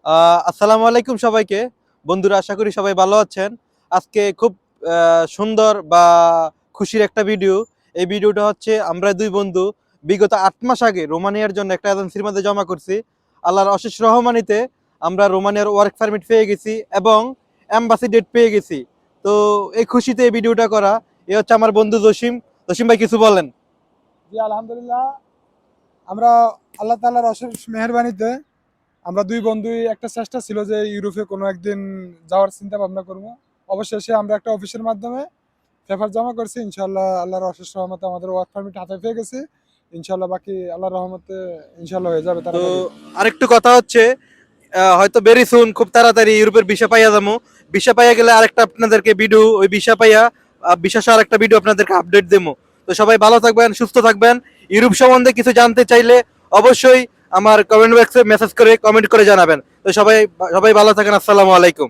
আসসালামু আলাইকুম সবাইকে। বন্ধুরা, আশা করি সবাই ভালো আছেন। আজকে খুব সুন্দর বা খুশির একটা ভিডিও। এই ভিডিওটা হচ্ছে আমরা দুই বন্ধু বিগত ৮ মাস আগে রোমানিয়ার জন্য একটা এজেন্সির মধ্যে জমা করছি। আল্লাহর অশেষ রহমানিতে আমরা রোমানিয়ার ওয়ার্ক পারমিট পেয়ে গেছি এবং এম্বাসি ডেট পেয়ে গেছি। তো এই খুশিতে এই ভিডিওটা করা। এ হচ্ছে আমার বন্ধু জসিম। জসিম ভাই, কিছু বলেন। জি আলহামদুলিল্লাহ, আমরা আল্লাহ তাআলার অশেষ মেহেরবানিতে আমরা দুই বন্ধুই একটা চেষ্টা ছিল যে ইউরোপে কোনো একদিন যাওয়ার চিন্তা ভাবনা করবো। অবশেষে আমরা একটা অফিসের মাধ্যমে পেপার জমা করছি। ইনশাআল্লাহ আল্লাহর অশেষ রহমতে আমাদের ওয়ার্ক পারমিট হাতে পেয়ে গেছি। ইনশাআল্লাহ বাকি আল্লাহর রহমতে ইনশাআল্লাহ হয়ে যাবে তো তাড়াতাড়ি। আরেকটু কথা হচ্ছে, হয়তো ভেরি সুন, খুব তাড়াতাড়ি ইউরোপের ভিসা পাইয়া যাবো। ভিসা পাইয়া গেলে আরেকটা আপনাদেরকে ভিডিও, ওই ভিসা পাইয়া ভিসা সহ আরেকটা ভিডিও আপনাদেরকে আপডেট দেবো। তো সবাই ভালো থাকবেন, সুস্থ থাকবেন। ইউরোপ সম্বন্ধে কিছু জানতে চাইলে অবশ্যই আমার কমেন্ট বক্সে মেসেজ করে কমেন্ট করে জানাবেন। তো সবাই সবাই ভালো থাকেন। আসসালামু আলাইকুম।